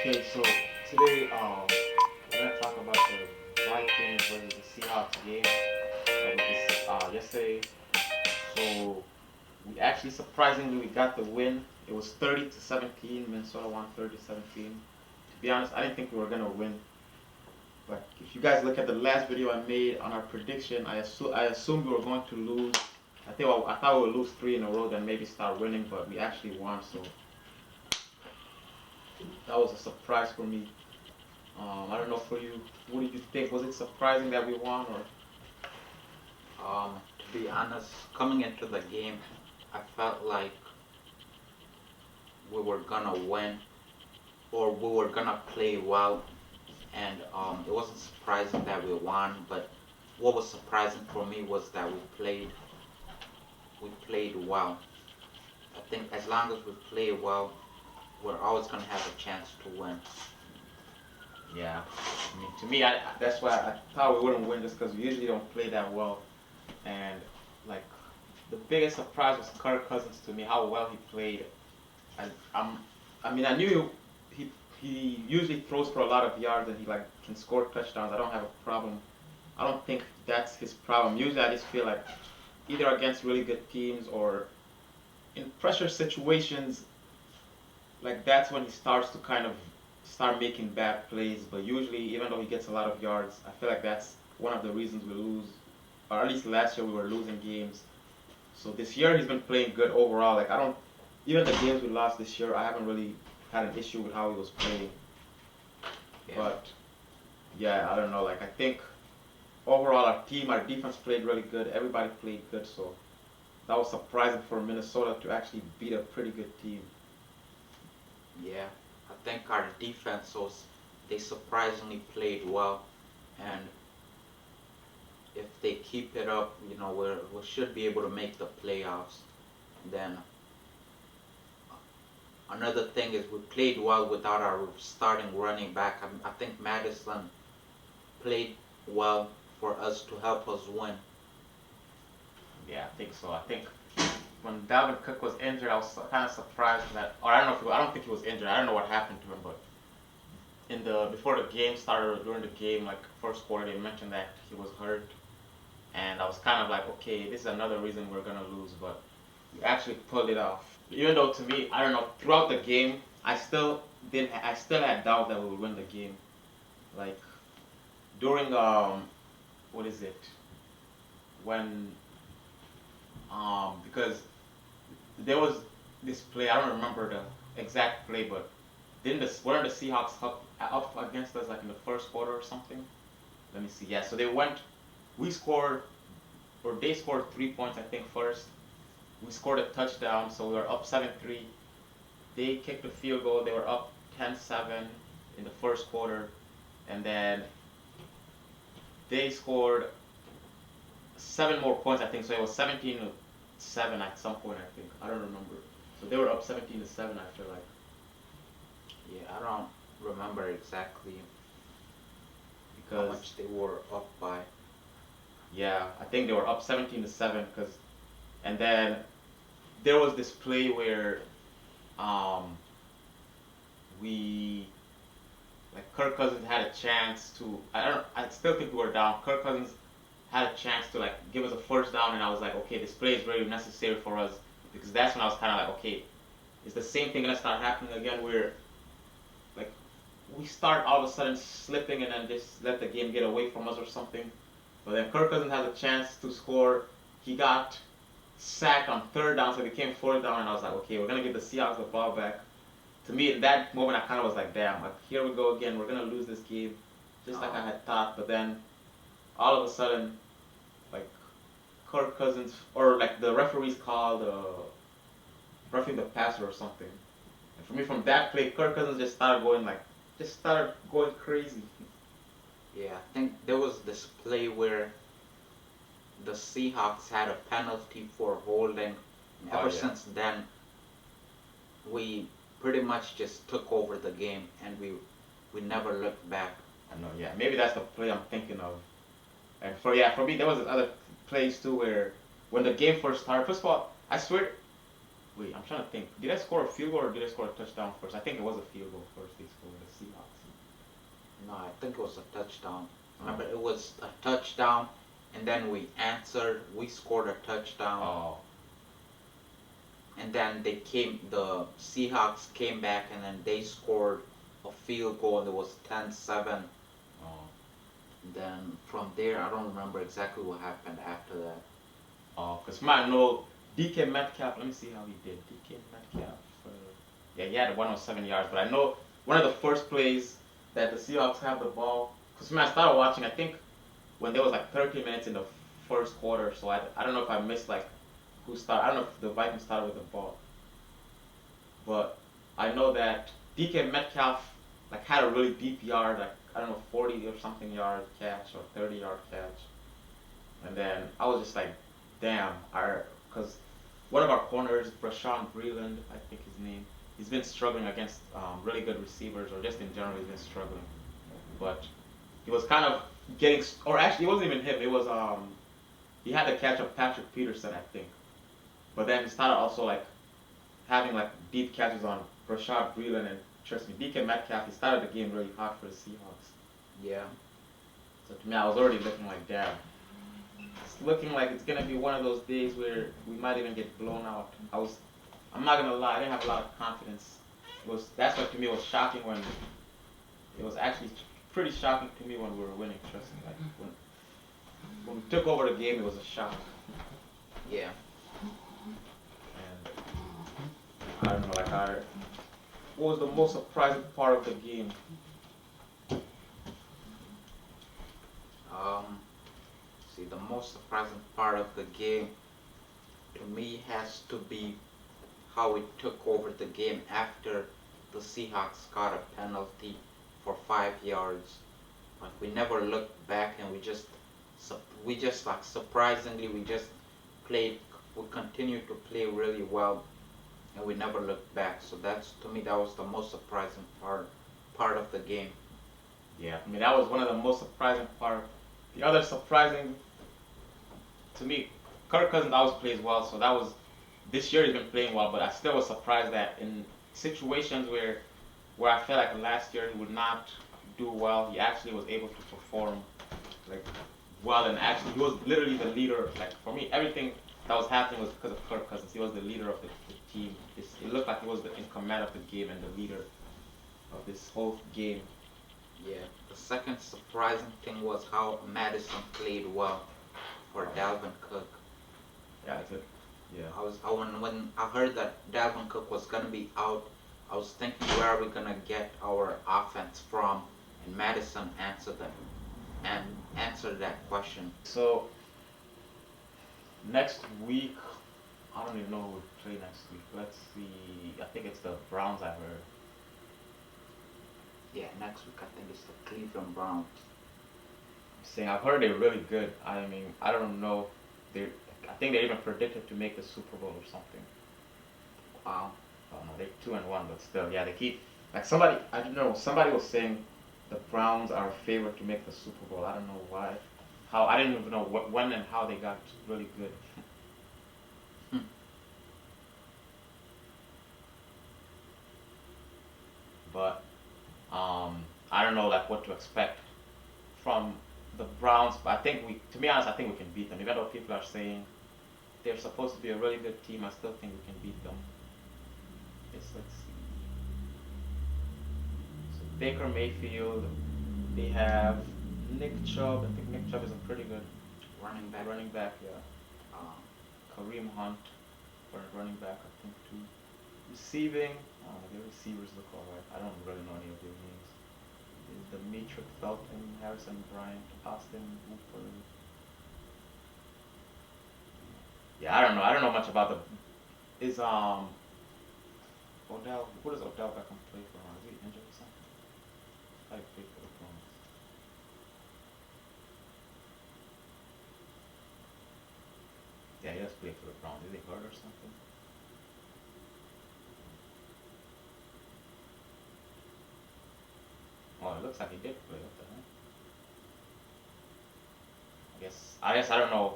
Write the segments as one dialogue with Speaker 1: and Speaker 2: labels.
Speaker 1: Okay, so today we're gonna talk about the Vikings versus the Seahawks game that was yesterday. So we actually surprisingly we got the win. It was 30-17. Minnesota won 30-17. To be honest, I didn't think we were gonna win. But if you guys look at the last video I made on our prediction, I assumed we were going to lose. I thought we would lose three in a row, then maybe start winning, but we actually won. So that was a surprise for me. I don't know for you. What did you think? Was it surprising that we won, or?
Speaker 2: To be honest, coming into the game, I felt like we were gonna win or we were gonna play well, and it wasn't surprising that we won. But what was surprising for me was that we played well. I think as long as we play well, we're always gonna have a chance to win.
Speaker 1: Yeah, I mean, to me, that's why I thought we wouldn't win just because we usually don't play that well. And like, the biggest surprise was Kirk Cousins to me, how well he played. I, I'm, I mean, I knew he usually throws for a lot of yards and he like can score touchdowns. I don't have a problem. I don't think that's his problem. Usually, I just feel like either against really good teams or in pressure situations, like that's when he starts to kind of start making bad plays. But usually, even though he gets a lot of yards, I feel like that's one of the reasons we lose. Or at least last year we were losing games. So this year he's been playing good overall. Like I don't, even the games we lost this year, I haven't really had an issue with how he was playing.
Speaker 2: Yeah.
Speaker 1: But yeah, I don't know. Like I think overall our defense played really good. Everybody played good. So that was surprising for Minnesota to actually beat a pretty good team.
Speaker 2: Yeah, I think our defense was they surprisingly played well, and if they keep it up, we should be able to make the playoffs. Then another thing is we played well without our starting running back. I think Madison played well for us to help us win.
Speaker 1: Yeah, I think so. I think when Dalvin Cook was injured, I was kind of surprised that, or I don't know if I don't think he was injured. I don't know what happened to him, but before the game started or during the game, like first quarter, they mentioned that he was hurt, and I was kind of like, okay, this is another reason we're gonna lose, but we actually pulled it off. Even though to me, I don't know, throughout the game, I still had doubt that we would win the game. Like during what is it? When because there was this play. I don't remember the exact play, but didn't weren't the Seahawks up against us like in the first quarter or something? Let me see. Yeah, so we scored, or they scored 3 points I think first. We scored a touchdown, so we were up 7-3. They kicked a field goal. They were up 10-7 in the first quarter, and then they scored 7 more points I think. So it was 17-7 at some point I think. I don't remember. So they were up 17-7. I feel like.
Speaker 2: Yeah, I don't remember exactly how
Speaker 1: Because
Speaker 2: much they were up by.
Speaker 1: yeah, I think they were up 17-7 because, and then there was this play where um we like Kirk Cousins had a chance to, I still think we were down. Kirk Cousins had a chance to like give us a first down, and I was like, okay, this play is really necessary for us, because that's when I was kind of like, okay, is the same thing gonna start happening again where like we start all of a sudden slipping and then just let the game get away from us or something. But then Kirk Cousins has a chance to score. He got sacked on third down, so it became fourth down, and I was like, okay, we're gonna give the Seahawks the ball back. To me, in that moment, I kind of was like, damn, like here we go again. We're gonna lose this game, just like I had thought. But then all of a sudden, like Kirk Cousins, or like the referees called roughing the passer or something. And for me, from that play, Kirk Cousins just started going crazy.
Speaker 2: Yeah, I think there was this play where the Seahawks had a penalty for holding. And
Speaker 1: Oh
Speaker 2: ever
Speaker 1: yeah,
Speaker 2: since then, we pretty much just took over the game and we never looked back.
Speaker 1: I know. Yeah, maybe that's the play I'm thinking of. And for me, there was other plays too where when the game first started. First of all, I swear Wait, I'm trying to think. Did I score a field goal or did I score a touchdown first? I think it was a field goal first. They scored the Seahawks.
Speaker 2: No, I think it was a touchdown.
Speaker 1: Oh.
Speaker 2: Remember, it was a touchdown, and then we answered. We scored a touchdown,
Speaker 1: Oh.
Speaker 2: and then the Seahawks came back, and then they scored a field goal, and it was 10-7.
Speaker 1: Oh.
Speaker 2: Then from there, I don't remember exactly what happened after that.
Speaker 1: Oh. Because man, no. DK Metcalf. Let me see how he did. DK Metcalf. Yeah, he had 107 yards, but I know one of the first plays that the Seahawks have the ball. Because man, I started watching. I think when there was like 30 minutes in the first quarter, so I don't know if I missed like who started. I don't know if the Vikings started with the ball, but I know that DK Metcalf like had a really deep yard, like I don't know 40 or something yard catch or 30-yard catch, and then I was just like, damn, our because one of our corners, Brashawn Breeland, I think his name, he's been struggling against really good receivers, or just in general he's been struggling, but he was kind of getting, or actually it wasn't even him. It was he had the catch of Patrick Peterson, I think. But then he started also like having like deep catches on Rashad Breeland and trust me, DK Metcalf. He started the game really hot for the Seahawks.
Speaker 2: Yeah.
Speaker 1: So to me, I was already looking like, damn, it's looking like it's gonna be one of those days where we might even get blown out. I'm not gonna lie, I didn't have a lot of confidence. That's what to me was shocking when it was actually pretty shocking to me when we were winning. Trust me, like when we took over the game, it was a shock.
Speaker 2: Yeah.
Speaker 1: And I don't know, like what was the most surprising part of the game?
Speaker 2: Um. See, the most surprising part of the game to me has to be how we took over the game after the Seahawks got a penalty for 5 yards. Like we never looked back, and we just like surprisingly we just played. We continued to play really well, and we never looked back. So that's to me that was the most surprising part of the game.
Speaker 1: Yeah, I mean that was one of the most surprising part. The other surprising to me, Kirk Cousins always plays well, so that was this year he's been playing well, but I still was surprised that in situations where I felt like last year he would not do well, he actually was able to perform like well, and actually he was literally the leader. Like for me, everything that was happening was because of Kirk Cousins. He was the leader of the team. It looked like he was in command of the game and the leader of this whole game.
Speaker 2: Yeah. The second surprising thing was how Madison played well for Dalvin Cook.
Speaker 1: Yeah, it's a, yeah.
Speaker 2: When I heard that Dalvin Cook was gonna be out, I was thinking where are we gonna get our offense from? And Madison answered that question.
Speaker 1: So next week, I don't even know who we play next week. Let's see. I think it's the Browns. I heard.
Speaker 2: Yeah, next week I think it's the Cleveland Browns.
Speaker 1: Saying I've heard they're really good. I mean, I don't know. They, I think they're even predicted to make the Super Bowl or something.
Speaker 2: Wow.
Speaker 1: Oh no, they're 2-1, but still, yeah, they keep like somebody. I don't know. Somebody was saying the Browns are favored to make the Super Bowl. I don't know why. How I didn't even know when and how they got really good.
Speaker 2: Hmm.
Speaker 1: But I don't know like what to expect from the Browns. But I think to be honest, I think we can beat them. Even though people are saying they're supposed to be a really good team, I still think we can beat them. Let's see. So Baker Mayfield, they have Nick Chubb. I think Nick Chubb is a pretty good
Speaker 2: Running back.
Speaker 1: running back. Yeah.
Speaker 2: Uh,
Speaker 1: Kareem Hunt for running back, I think too. Receiving, their receivers look alright. I don't really know any of their names. There's Demetric Felton, Harrison Bryant, Austin Hooper. Yeah, I don't know. I don't know much about the. Is Odell? What does Odell Beckham play for? Is he injured or something? I play for the Browns. Yeah, he does play for the Browns. Is he hurt or something? Oh, it looks like he did play. What the heck? I guess I don't know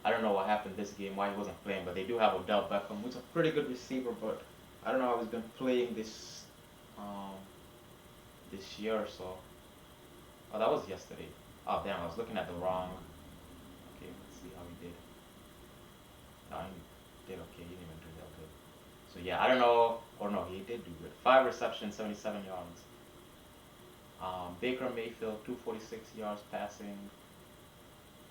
Speaker 1: I don't know what happened this game, why he wasn't playing, but they do have Odell Beckham, who's a pretty good receiver, but I don't know how he's been playing um this year or so. Oh, that was yesterday. Oh damn, I was looking at the wrong. Okay, let's see how he did. No, he did okay. He didn't even do that good. So yeah, I don't know. Or no, he did do good. 5 receptions, 77 yards. Baker Mayfield, 246 yards passing.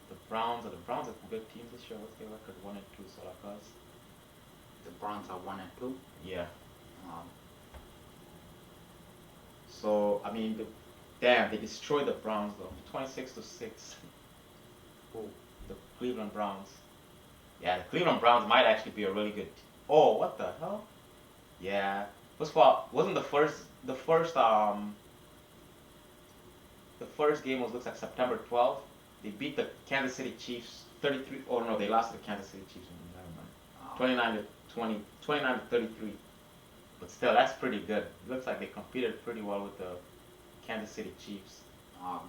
Speaker 1: The Browns are a good team this year. What's their record? 1-2, so like us.
Speaker 2: The Browns are 1-2.
Speaker 1: Yeah.
Speaker 2: Um,
Speaker 1: So I mean, damn, they destroyed the Browns though, 26-6.
Speaker 2: who?
Speaker 1: The Cleveland Browns. Yeah, the Cleveland Browns might actually be a really good. Oh, what the hell? Yeah. First of all, wasn't the first game looks like September 12th. They beat the Kansas City Chiefs 33. Oh no, they lost to the Kansas City Chiefs. Never mind. 29-20, 29-33. But still, that's pretty good. It looks like they competed pretty well with the Kansas City Chiefs.
Speaker 2: Um,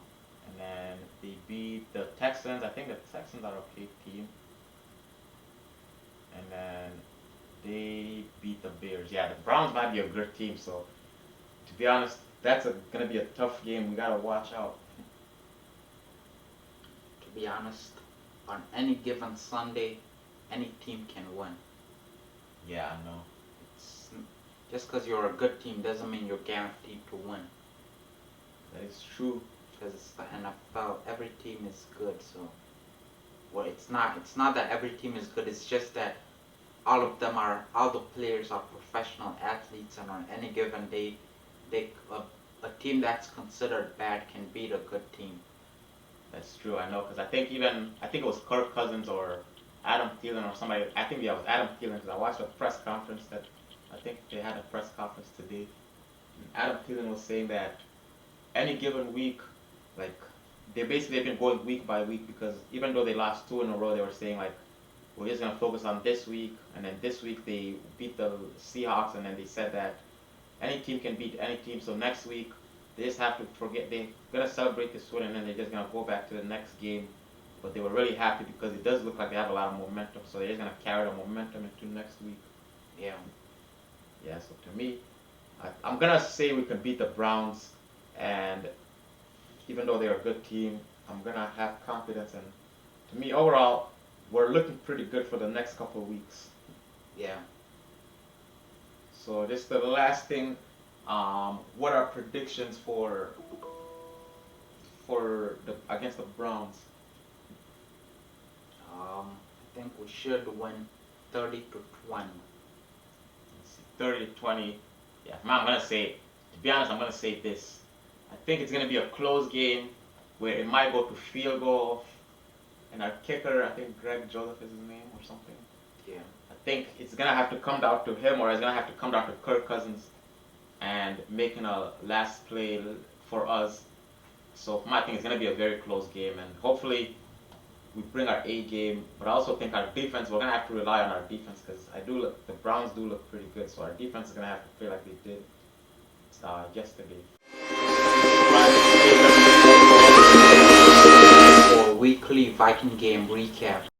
Speaker 1: And then they beat the Texans. I think the Texans are a okay team. And then they beat the Bears. Yeah, the Browns might be a good team. So, to be honest, that's gonna be a tough game. We gotta watch out.
Speaker 2: to be honest, on any given Sunday, any team can win.
Speaker 1: Yeah, I know.
Speaker 2: It's just because you're a good team doesn't mean you're guaranteed to win.
Speaker 1: That is true.
Speaker 2: Because it's the NFL, every team is good. So, well, it's not. It's not that every team is good. It's just that all the players are professional athletes, and on any given day, a team that's considered bad can beat a good team.
Speaker 1: That's true. I know because I think it was Kirk Cousins or Adam Thielen or somebody. I think yeah, it was Adam Thielen because I watched a press conference that I think they had a press conference today. And Adam Thielen was saying that any given week, like they've been going week by week because even though they lost two in a row, they were saying like we're just gonna focus on this week, and then this week they beat the Seahawks, and then they said that any team can beat any team. So next week they just have to forget they're gonna celebrate this win, and then they're just gonna go back to the next game. But they were really happy because it does look like they have a lot of momentum, so they're just gonna carry the momentum into next week.
Speaker 2: Yeah.
Speaker 1: Yeah. So to me, I'm gonna say we can beat the Browns, and even though they're a good team, I'm gonna have confidence. And to me, overall, we're looking pretty good for the next couple of weeks.
Speaker 2: Yeah.
Speaker 1: So just the last thing, what are predictions for the against the Browns?
Speaker 2: I think we should win 30-20.
Speaker 1: Let's see, 30-20. Yeah, I'm gonna say. To be honest, I'm gonna say this. I think it's gonna be a close game where it might go to field goal, and our kicker, I think Greg Joseph is his name or something.
Speaker 2: Yeah.
Speaker 1: I think it's gonna have to come down to him, or it's gonna have to come down to Kirk Cousins and making a last play for us. So I think it's gonna be a very close game, and hopefully we bring our A game. But I also think our defense, we're gonna have to rely on our defense because the Browns do look pretty good. So our defense is gonna have to play like they did yesterday.
Speaker 2: For weekly Viking game recap.